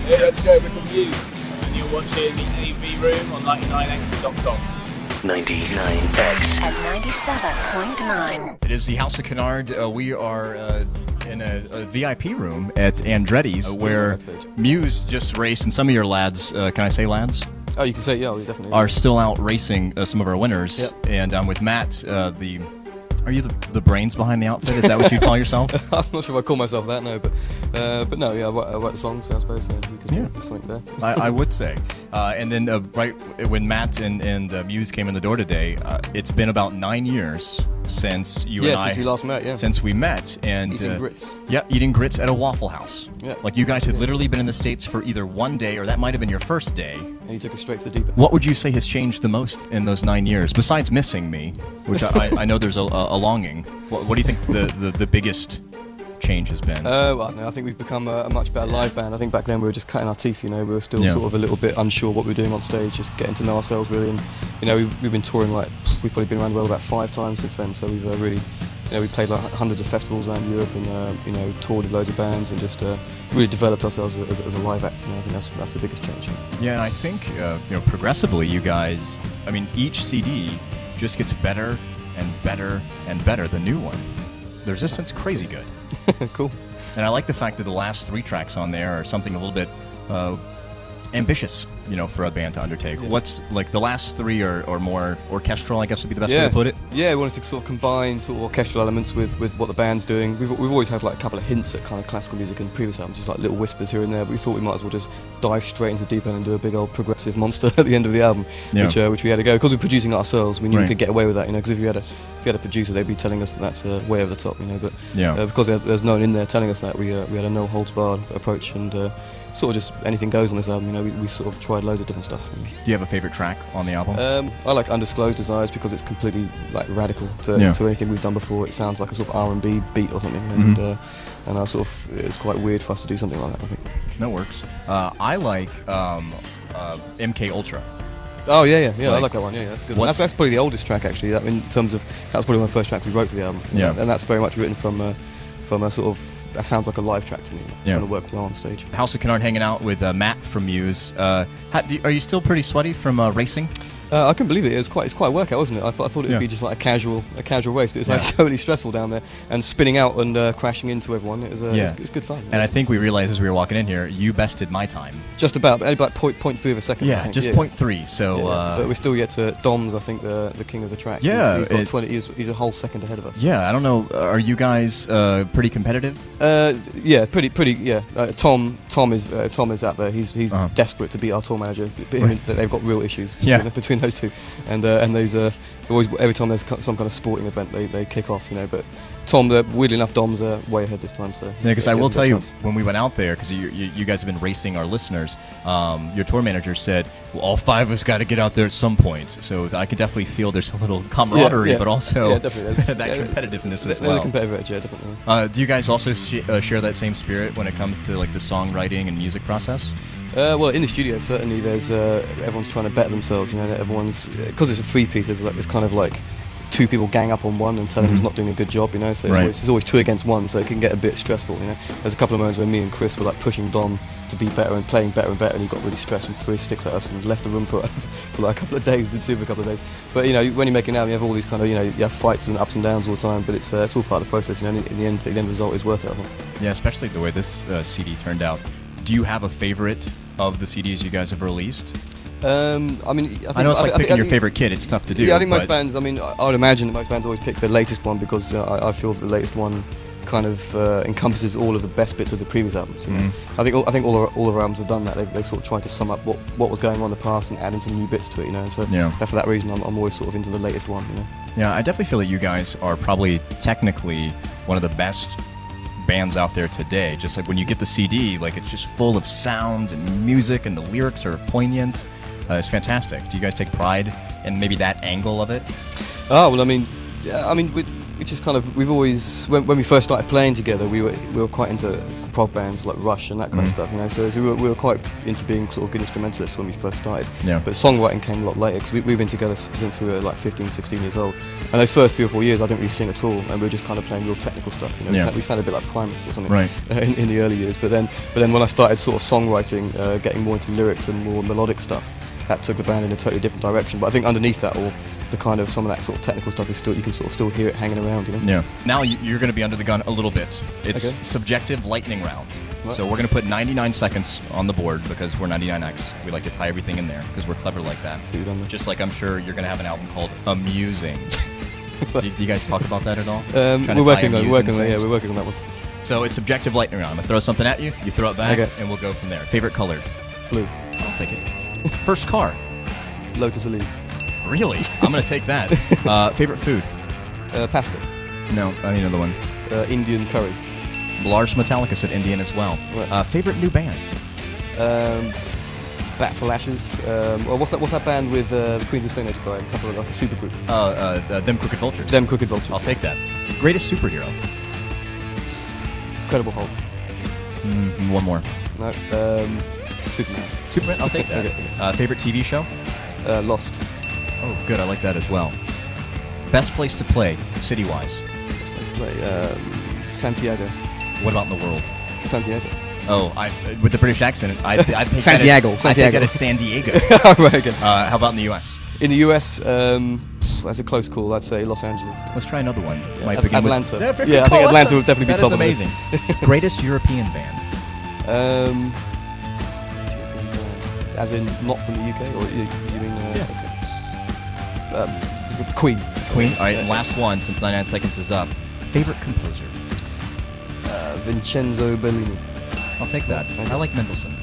Hey, let's go with the Muse. And you're watching the AV Room on 99X.com. 99X. At 97.9. It is the House of Kinard. We are in a VIP room at Andretti's where Muse just raced, and some of your lads, can I say lads? Oh, you can say, yeah, we definitely are still out racing some of our winners. Yep. And I'm with Matt, are you the brains behind the outfit? Is that what you call yourself? I'm not sure if I call myself that, no, but no, yeah, I write the songs, so I suppose, so you could say there's something there. I would say. And then right when Matt and Muse came in the door today, it's been about 9 years since you and I... since we last met, yeah. Since we met. And, eating grits. Yeah, eating grits at a Waffle House. Yeah. Like, you guys had literally been in the States for either one day, or that might have been your first day. And you took us straight to the deep end. What would you say has changed the most in those 9 years, besides missing me, which I know there's a longing? What do you think the biggest change has been? Well, no, I think we've become a much better live band. I think back then we were just cutting our teeth, you know, we were still sort of a little bit unsure what we were doing on stage, just getting to know ourselves really, and, you know, we've been touring, like, we've probably been around the world about 5 times since then, so we've really, you know, we played like hundreds of festivals around Europe and, you know, toured with loads of bands and just really developed ourselves as a live act, you know. I think that's the biggest change. Yeah, and I think, you know, progressively you guys, I mean, each CD just gets better and better and better, the new one. The Resistance, crazy good. Cool. And I like the fact that the last 3 tracks on there are something a little bit ambitious, you know, for a band to undertake. Yeah. What's, like, the last 3 are more orchestral, I guess would be the best way to put it? Yeah, we wanted to sort of combine sort of orchestral elements with what the band's doing. We've always had like a couple of hints at kind of classical music in previous albums, just like little whispers here and there, but we thought we might as well just dive straight into the deep end and do a big old progressive monster at the end of the album, which we had to go. Because we're producing it ourselves, we knew we could get away with that, you know, because if we had a producer, they'd be telling us that that's way over the top, you know, but because there's no one in there telling us that, we had a no holds barred approach, and sort of just anything goes on this album, you know. We sort of tried loads of different stuff. Do you have a favourite track on the album? I like Undisclosed Desires because it's completely like radical to anything we've done before. It sounds like a sort of R&B beat or something, and I sort of, it's quite weird for us to do something like that, I think. That works. I like MK Ultra. Oh yeah, like, I like that one. Yeah, that's good. That's probably the oldest track actually. In terms of, that's probably one of the first tracks we wrote for the album. Yeah, and that's very much written from a sort of, that sounds like a live track to me. It's going to work well on stage. House of Kinard hanging out with Matt from Muse. Are you still pretty sweaty from racing? I couldn't believe it. It's quite a workout, wasn't it? I thought it would be just like a casual race, but it's like totally stressful down there and spinning out and crashing into everyone. It was good fun. And I think we realized as we were walking in here, you bested my time. Just about 0.3 of a second. Yeah, just 0.3. So, but we're still yet to Dom's. I think the king of the track. Yeah, he's got 20. He's a whole second ahead of us. Yeah, I don't know. Are you guys pretty competitive? Yeah, pretty. Yeah, Tom is out there. He's desperate to beat our tour manager. They've got real issues between those two, and there's always, every time there's some kind of sporting event, they kick off, you know. But Tom, weirdly enough, Dom's way ahead this time. So yeah, because I will tell you, when we went out there, because you guys have been racing our listeners, your tour manager said, well, all 5 of us got to get out there at some point. So I can definitely feel there's a little camaraderie, but also that competitiveness as well. There's a competitive edge, definitely. Do you guys also share that same spirit when it comes to like the songwriting and music process? Well, in the studio, certainly there's everyone's trying to better themselves. You know, everyone's, because it's a 3-piece. It's kind of like 2 people gang up on one and tell him he's not doing a good job. You know, so it's always 2 against 1, so it can get a bit stressful. You know, there's a couple of moments where me and Chris were like pushing Dom to be better and playing better and better, and he got really stressed and threw his sticks at us and left the room for like a couple of days. Did see him for a couple of days. But you know, when you make an album, you have all these kind of, you know, you have fights and ups and downs all the time. But it's all part of the process. You know, in the end result is worth it, I think. Yeah, especially the way this CD turned out. Do you have a favorite of the CDs you guys have released? I mean, I know it's like picking your favorite kid. It's tough to do. Yeah, I think most bands. I mean, I would imagine that most bands always pick the latest one because I feel that the latest one kind of encompasses all of the best bits of the previous albums. You know? I think all our albums have done that. They sort of tried to sum up what was going on in the past and add in some new bits to it. You know, so for that reason, I'm always sort of into the latest one. You know. Yeah, I definitely feel that you guys are probably technically one of the best bands out there today. Just like when you get the CD, like it's just full of sound and music, and the lyrics are poignant. It's fantastic. Do you guys take pride in maybe that angle of it? Oh well, I mean, which is kind of, we've always, when we first started playing together, we were quite into prog bands like Rush and that kind of stuff, you know. So we were quite into being sort of good instrumentalists when we first started. Yeah. But songwriting came a lot later because we've been together since we were like 15, 16 years old. And those first 3 or 4 years, I didn't really sing at all, and we were just kind of playing real technical stuff. You know, Yeah. we sounded a bit like Primus or something, Right. in the early years. But then when I started sort of songwriting, getting more into lyrics and more melodic stuff, that took the band in a totally different direction. But I think underneath that all, the kind of some of that sort of technical stuff is still, you can sort of still hear it hanging around, you know. Yeah. Now you're going to be under the gun a little bit. It's Okay. subjective lightning round. Right. So we're going to put 99 seconds on the board because we're 99X. We like to tie everything in there because we're clever like that. So you've done that. Just like I'm sure you're going to have an album called Amusing. do you guys talk about that at all? We're working on that one. So it's subjective lightning round. I'm going to throw something at you, you throw it back, Okay. and we'll go from there. Favorite color? Blue. I'll take it. First car? Lotus Elise. Really? I'm going to take that. Favorite food? Pasta. No, I need another one. Indian curry. Lars Metallica said Indian as well. Right. Favorite new band? Bat for Lashes. Well, what's that band with the Queens of Stone Age guy? A couple of, like a super group. Them Crooked Vultures. Them Crooked Vultures. I'll take that. Greatest superhero? Incredible Hulk. One more. No. Superman. Superman? I'll take that. Okay. Favorite TV show? Lost. Oh, good. I like that as well. Best place to play, city-wise? Best place to play. Santiago. What about in the world? Santiago. Oh, with the British accent, I take Santiago. That as, I take that as San Diego. Right, okay. How about in the U.S.? In the US, that's a close call. I'd say Los Angeles. Let's try another one. Yeah. Might begin Atlanta. With, Yeah, I think Atlanta would definitely be top of the list. That is amazing. Greatest European band? As in not from the UK, or you mean? Yeah. Okay. Queen. Queen. All right, and last one since 99 seconds is up. Favorite composer? Vincenzo Bellini. I'll take that. Okay. I like Mendelssohn.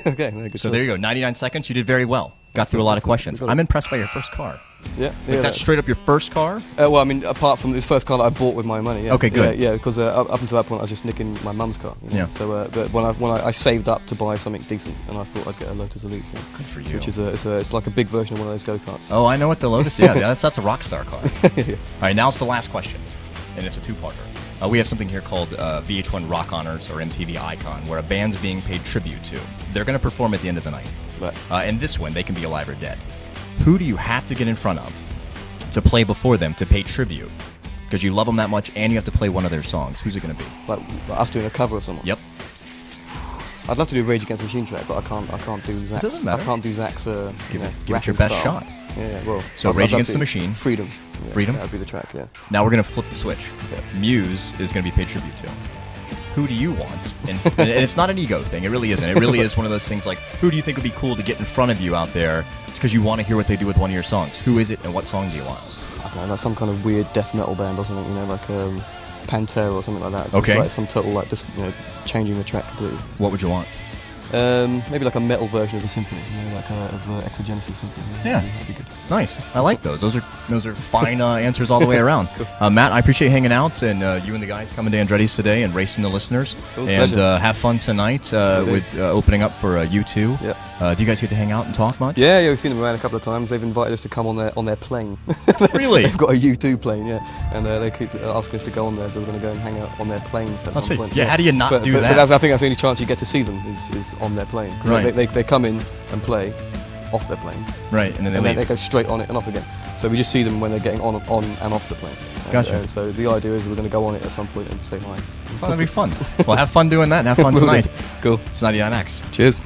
Okay, very good. So there you go. 99 seconds. You did very well. Got through a lot of questions. I'm impressed by your first car. Yeah. That's straight up your first car? Well, I mean, apart from this first car that I bought with my money. Yeah. Okay, good. Yeah, because up until that point, I was just nicking my mum's car. You know? Yeah. So, but when I saved up to buy something decent, and I thought I'd get a Lotus Elise. Yeah. Good for you. Which is it's like a big version of one of those go-karts. Oh, I know what the Lotus. Yeah, that's a rock star car. Yeah. All right, now it's the last question, and it's a two-parter. We have something here called VH1 Rock Honors or MTV Icon, where a band's being paid tribute to. They're going to perform at the end of the night. Right. And this one, they can be alive or dead. Who do you have to get in front of to play before them to pay tribute? Because you love them that much, and you have to play one of their songs. Who's it going to be? Like us doing a cover of someone. Yep. I'd love to do Rage Against the Machine track, but I can't do Zach's. It doesn't matter. I can't do Zach's. Give it your rapping best style. shot. Yeah, well. So I'd Rage love Against to. the Machine. Freedom. Yeah, Freedom? That would be the track. Yeah. Now we're going to flip the switch. Yeah. Muse is going to be paid tribute to. Who do you want? And it's not an ego thing. It really isn't. It really is one of those things like, who do you think would be cool to get in front of you out there? It's because you want to hear what they do with one of your songs. Who is it and what song do you want? I don't know, like some kind of weird death metal band or something, you know, like Pantera or something like that. It's Okay. Like some total, like, just, you know, changing the track completely. What would you want? Maybe like a metal version of the symphony, you know, like of Exogenesis symphony. Yeah. That'd be good. Nice. I like those. Those are fine answers all the way around. Matt, I appreciate hanging out and you and the guys coming to Andretti's today and racing the listeners. Cool, and pleasure. have fun tonight with opening up for U2. Yep. Do you guys get to hang out and talk much? Yeah, we've seen them around a couple of times. They've invited us to come on their plane. Really? They've got a U2 plane, yeah, and they keep asking us to go on there, so we're going to go and hang out on their plane at some point. Yeah, how do you not do that? But I think that's the only chance you get to see them is on their plane. 'Cause Right. They come in and play off their plane. Right, and then they and leave. then they go straight on it and off again. So we just see them when they're getting on and off the plane. Gotcha. So the idea is we're going to go on it at some point and say hi. That'd be fun. Well, have fun doing that and have fun tonight. Cool. It's 99X. Cheers.